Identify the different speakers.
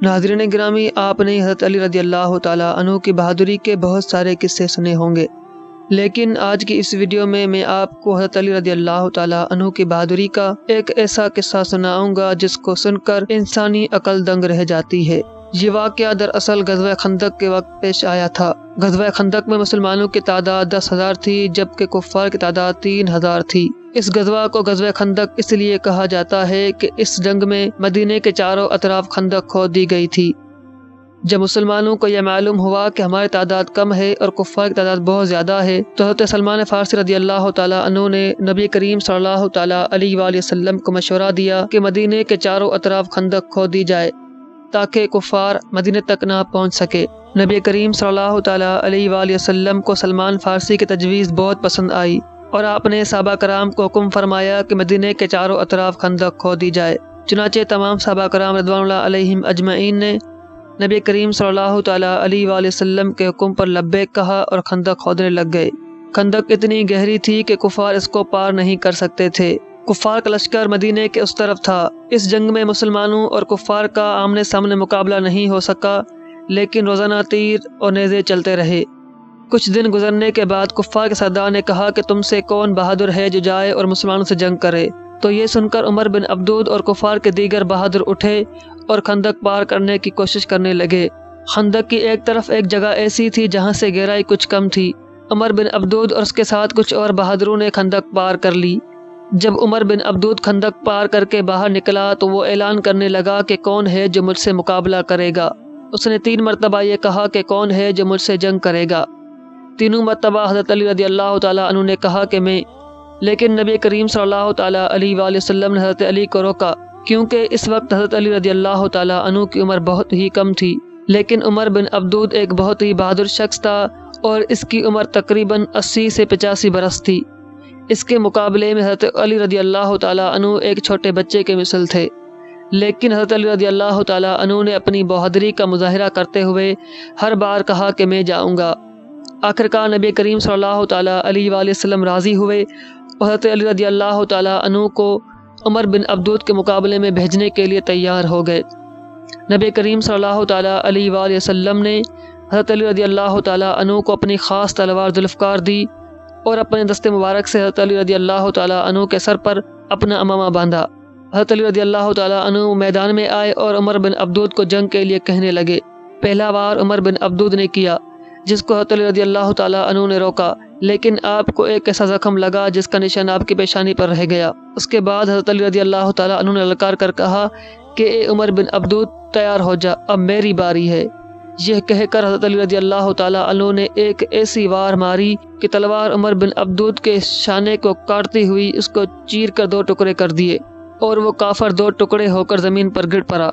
Speaker 1: ناظرین گرامی، آپ نے حضرت علی رضی اللہ تعالیٰ عنہ کی بہادری کے بہت سارے قصے سنے ہوں گے، لیکن آج کی اس ویڈیو میں آپ کو حضرت علی رضی اللہ تعالیٰ عنہ کی بہادری کا ایک ایسا قصہ سناؤں گا جس کو سن کر انسانی عقل دنگ رہ جاتی ہے۔ یہ واقعہ دراصل غزوہ خندق کے وقت پیش آیا تھا۔ غزوہ خندق میں مسلمانوں کی تعداد 10,000 تھی، جبکہ کفار کی تعداد 3,000 تھی۔ اس غزوہ کو غزوہ خندق اس لیے کہا جاتا ہے کہ اس جنگ میں مدینے کے چاروں اطراف خندق کھود دی گئی تھی۔ جب مسلمانوں کو یہ معلوم ہوا کہ ہماری تعداد کم ہے اور کفار کی تعداد بہت زیادہ ہے، تو حضرت سلمان فارسی رضی اللہ تعالیٰ عنہ نے نبی کریم صلی اللہ تعالیٰ علیہ وآلہ وسلم کو مشورہ دیا کہ مدینے کے چاروں اطراف خندق کھود دی جائے تاکہ کفار مدینے تک نہ پہنچ سکے۔ نبی کریم صلی اللہ تعالیٰ علیہ وآلہ وسلم کو سلمان فارسی کی تجویز بہت پسند آئی اور آپ نے صحابہ کرام کو حکم فرمایا کہ مدینے کے چاروں اطراف خندق کھود دی جائے۔ چنانچہ تمام صحابہ کرام رضوان اللہ علیہم اجمعین نے نبی کریم صلی اللہ تعالیٰ علیہ وآلہ وسلم کے حکم پر لبیک کہا اور خندق کھودنے لگ گئے۔ خندق اتنی گہری تھی کہ کفار اس کو پار نہیں کر سکتے تھے۔ کفار کا لشکر مدینے کے اس طرف تھا۔ اس جنگ میں مسلمانوں اور کفار کا آمنے سامنے مقابلہ نہیں ہو سکا، لیکن روزانہ تیر اور نیزے چلتے رہے۔ کچھ دن گزرنے کے بعد کفار کے سردار نے کہا کہ تم سے کون بہادر ہے جو جائے اور مسلمانوں سے جنگ کرے؟ تو یہ سن کر عمر بن عبدود اور کفار کے دیگر بہادر اٹھے اور خندق پار کرنے کی کوشش کرنے لگے۔ خندق کی ایک طرف ایک جگہ ایسی تھی جہاں سے گہرائی کچھ کم تھی۔ عمر بن عبدود اور اس کے ساتھ کچھ اور بہادروں نے خندق پار کر لی۔ جب عمر بن عبدود خندق پار کر کے باہر نکلا تو وہ اعلان کرنے لگا کہ کون ہے جو مجھ سے مقابلہ کرے گا۔ اس نے 3 مرتبہ یہ کہا کہ کون ہے جو مجھ سے جنگ کرے گا۔ تینوں مرتبہ حضرت علی رضی اللہ تعالیٰ عنہ نے کہا کہ میں، لیکن نبی کریم صلی اللہ تعالیٰ علیہ وآلہ وسلم نے حضرت علی کو روکا، کیونکہ اس وقت حضرت علی رضی اللہ تعالیٰ عنہ کی عمر بہت ہی کم تھی، لیکن عمر بن عبدود ایک بہت ہی بہادر شخص تھا اور اس کی عمر تقریباً 80 سے 85 برس تھی۔ اس کے مقابلے میں حضرت علی رضی اللہ تعالیٰ عنہ ایک چھوٹے بچے کے مثل تھے، لیکن حضرت علی رضی اللہ تعالیٰ عنہ نے اپنی بہادری کا مظاہرہ کرتے ہوئے ہر بار کہا کہ میں جاؤں گا۔ آخرکار نبی کریم صلی اللہ تعالیٰ علیہ وآلہ وسلم راضی ہوئے اور حضرت علی رضی اللہ تعالیٰ عنہ کو عمر بن عبدود کے مقابلے میں بھیجنے کے لیے تیار ہو گئے۔ نبی کریم صلی اللہ تعالیٰ علیہ وآلہ وسلم نے حضرت علی رضی اللہ تعالیٰ عنہ کو اپنی خاص تلوار ذوالفقار دی اور اپنے دست مبارک سے حضرت علی رضی اللہ تعالیٰ عنہ کے سر پر اپنا امامہ باندھا۔ حضرت علی رضی اللہ تعالیٰ عنہ میدان میں آئے اور عمر بن عبدود کو جنگ کے لیے کہنے لگے۔ پہلا وار عمر بن عبدود نے کیا، جس کو حضرت علی رضی اللہ تعالیٰ عنہ نے روکا، لیکن آپ کو ایک ایسا زخم لگا جس کا نشان آپ کی پیشانی پر رہ گیا۔ اس کے بعد حضرت علی رضی اللہ تعالیٰ عنہ نے للکار کر کہا کہ اے عمر بن عبدود، تیار ہو جا، اب میری باری ہے۔ یہ کہہ کر حضرت علی رضی اللہ تعالیٰ عنہ نے ایک ایسی وار ماری کہ تلوار عمر بن عبدود کے شانے کو کاٹتی ہوئی اس کو چیر کر 2 ٹکڑے کر دیے اور وہ کافر 2 ٹکڑے ہو کر زمین پر گر پڑا۔